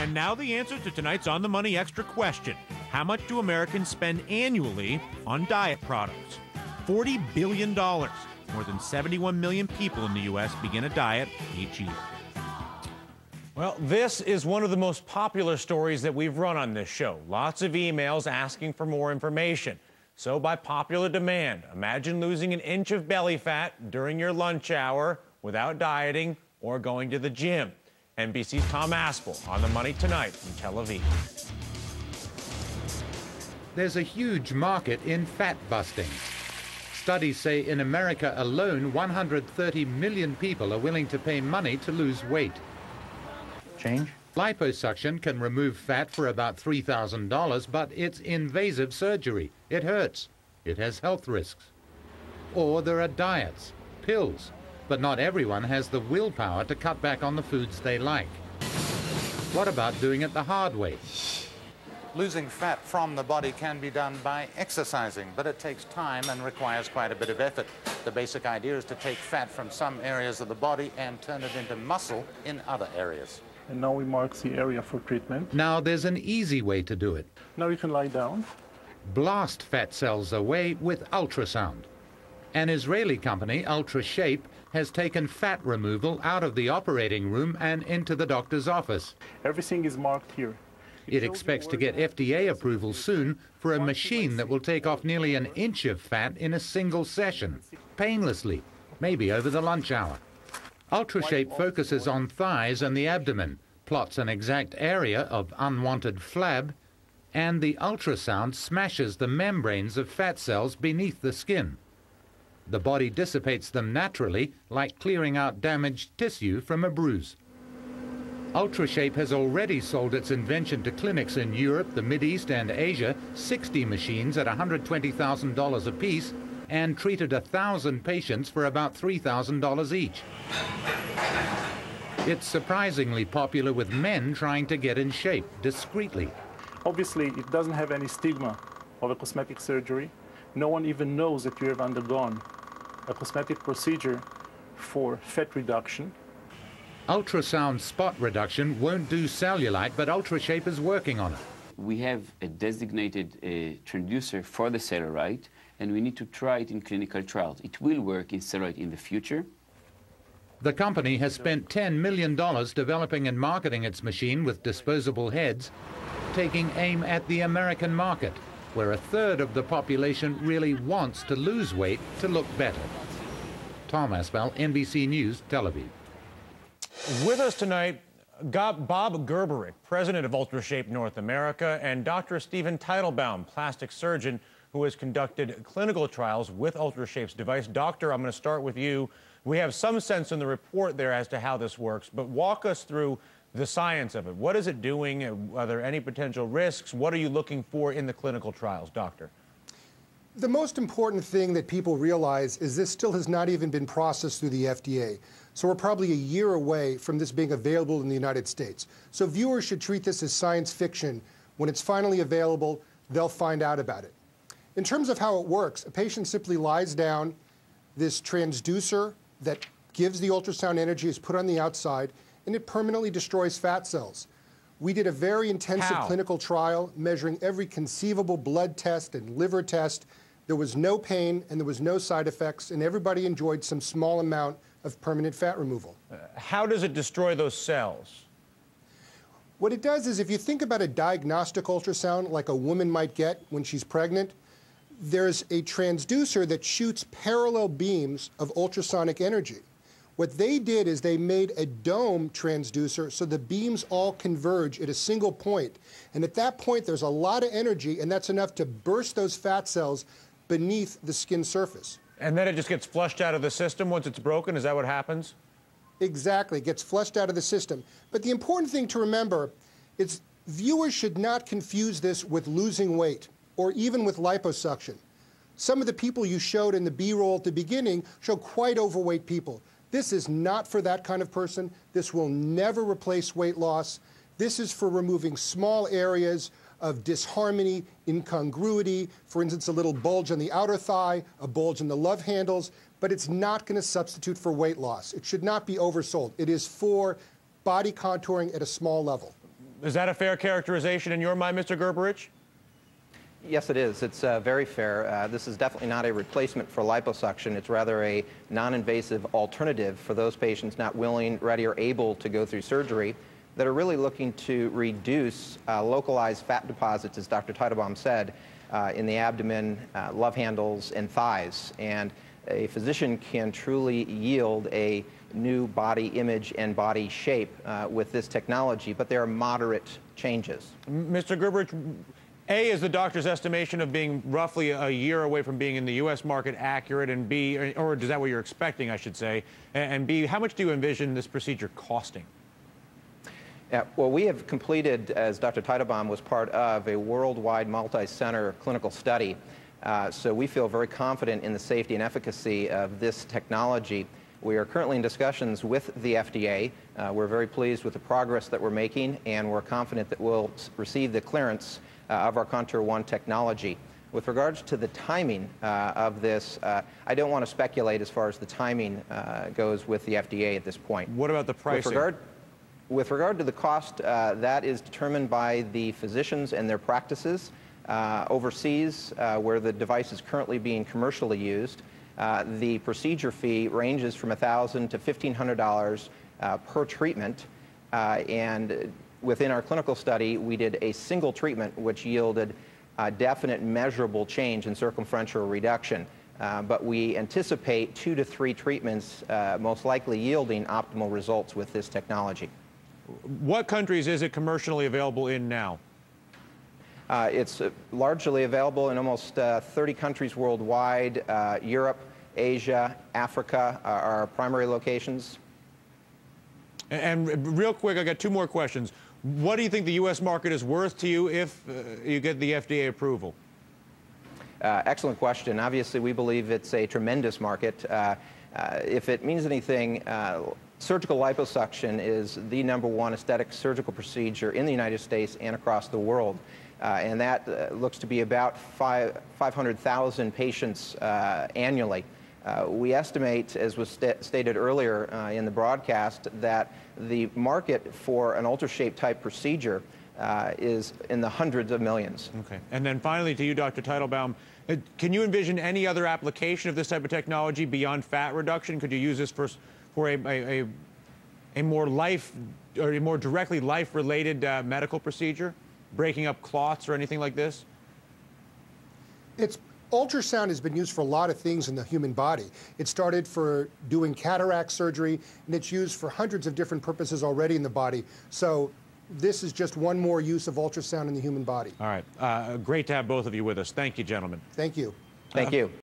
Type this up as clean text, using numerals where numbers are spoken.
And now the answer to tonight's On the Money Extra question. How much do Americans spend annually on diet products? $40 billion. More than 71 million people in the U.S. begin a diet each year. Well, this is one of the most popular stories that we've run on this show. Lots of emails asking for more information. So by popular demand, imagine losing an inch of belly fat during your lunch hour without dieting or going to the gym. NBC's Tom Aspel on The Money tonight from Tel Aviv. There's a huge market in fat busting. Studies say in America alone, 130 million people are willing to pay money to lose weight. Change? Liposuction can remove fat for about $3,000, but it's invasive surgery. It hurts. It has health risks. Or there are diets, pills, but not everyone has the willpower to cut back on the foods they like. What about doing it the hard way? Losing fat from the body can be done by exercising, but it takes time and requires quite a bit of effort. The basic idea is to take fat from some areas of the body and turn it into muscle in other areas. And now we mark the area for treatment. Now there's an easy way to do it. Now you can lie down. Blast fat cells away with ultrasound. An Israeli company, UltraShape, has taken fat removal out of the operating room and into the doctor's office. Everything is marked here. It expects to get FDA approval soon for a machine that will take off nearly an inch of fat in a single session, painlessly, maybe over the lunch hour. UltraShape focuses on thighs and the abdomen, plots an exact area of unwanted flab, and the ultrasound smashes the membranes of fat cells beneath the skin. The body dissipates them naturally, like clearing out damaged tissue from a bruise. UltraShape has already sold its invention to clinics in Europe, the Mideast and Asia, 60 machines at $120,000 apiece, and treated 1,000 patients for about $3,000 each. It's surprisingly popular with men trying to get in shape discreetly. Obviously, it doesn't have any stigma of a cosmetic surgery. No one even knows that you have undergone a cosmetic procedure for fat reduction. Ultrasound spot reduction won't do cellulite, but UltraShape is working on it. We have a designated transducer for the cellulite, and we need to try it in clinical trials. It will work in cellulite in the future. The company has spent $10 million developing and marketing its machine with disposable heads, taking aim at the American market, where a third of the population really wants to lose weight to look better. Tom Aspel, NBC News, Tel Aviv. With us tonight, Bob Gerberich, president of UltraShape North America, and Dr. Stephen Teitelbaum, plastic surgeon who has conducted clinical trials with UltraShape's device. Doctor, I'm going to start with you. We have some sense in the report there as to how this works, but walk us through the science of it. What is it doing? Are there any potential risks? What are you looking for in the clinical trials, doctor? The most important thing that people realize is this still has not even been processed through the FDA. So we're probably a year away from this being available in the United States. So viewers should treat this as science fiction. When it's finally available, they'll find out about it. In terms of how it works, a patient simply lies down. This transducer that gives the ultrasound energy is put on the outside, and it permanently destroys fat cells. We did a very intensive clinical trial measuring every conceivable blood test and liver test. There was no pain and there was no side effects, and everybody enjoyed some small amount of permanent fat removal. How does it destroy those cells? What it does is, if you think about a diagnostic ultrasound like a woman might get when she's pregnant, there's a transducer that shoots parallel beams of ultrasonic energy. What they did is they made a dome transducer so the beams all converge at a single point. And at that point, there's a lot of energy, and that's enough to burst those fat cells beneath the skin surface. And then it just gets flushed out of the system once it's broken? Is that what happens? Exactly. It gets flushed out of the system. But the important thing to remember is viewers should not confuse this with losing weight or even with liposuction. Some of the people you showed in the B-roll at the beginning show quite overweight people. This is not for that kind of person. This will never replace weight loss. This is for removing small areas of disharmony, incongruity, for instance, a little bulge on the outer thigh, a bulge in the love handles, but it's not going to substitute for weight loss. It should not be oversold. It is for body contouring at a small level. Is that a fair characterization in your mind, Mr. Gerberich? Yes, it is. It's very fair. This is definitely not a replacement for liposuction. It's rather a non-invasive alternative for those patients not willing, ready, or able to go through surgery that are really looking to reduce localized fat deposits, as Dr. Teitelbaum said, in the abdomen, love handles, and thighs. And a physician can truly yield a new body image and body shape with this technology, but there are moderate changes. Mr. Gerberich, A, is the doctor's estimation of being roughly a year away from being in the U.S. market accurate, and B, or is that what you're expecting, I should say, and B, how much do you envision this procedure costing? Yeah, well, we have completed, as Dr. Teitelbaum was part of, a worldwide multi-center clinical study. So we feel very confident in the safety and efficacy of this technology. We are currently in discussions with the FDA. We're very pleased with the progress that we're making, and we're confident that we'll receive the clearance of our Contour One technology. With regards to the timing of this, I don't want to speculate as far as the timing goes with the FDA at this point. What about the pricing? With regard to the cost, that is determined by the physicians and their practices overseas, where the device is currently being commercially used. The procedure fee ranges from $1,000 to $1,500 per treatment, and within our clinical study, we did a single treatment which yielded a definite measurable change in circumferential reduction. But we anticipate 2 to 3 treatments most likely yielding optimal results with this technology. What countries is it commercially available in now? It's largely available in almost 30 countries worldwide. Europe, Asia, Africa are our primary locations. And real quick, I got 2 more questions. What do you think the U.S. market is worth to you if you get the FDA approval? Excellent question. Obviously, we believe it's a tremendous market. If it means anything, surgical liposuction is the #1 aesthetic surgical procedure in the United States and across the world. And that looks to be about 500,000 patients annually. We estimate, as was stated earlier in the broadcast, that the market for an ultra-shape type procedure is in the hundreds of millions. Okay. And then finally to you, Dr. Teitelbaum, can you envision any other application of this type of technology beyond fat reduction? Could you use this for a more directly life-related medical procedure? Breaking up clots or anything like this? Ultrasound has been used for a lot of things in the human body. It started for doing cataract surgery, and it's used for hundreds of different purposes already in the body. So this is just one more use of ultrasound in the human body. All right. Great to have both of you with us. Thank you, gentlemen. Thank you. Thank you.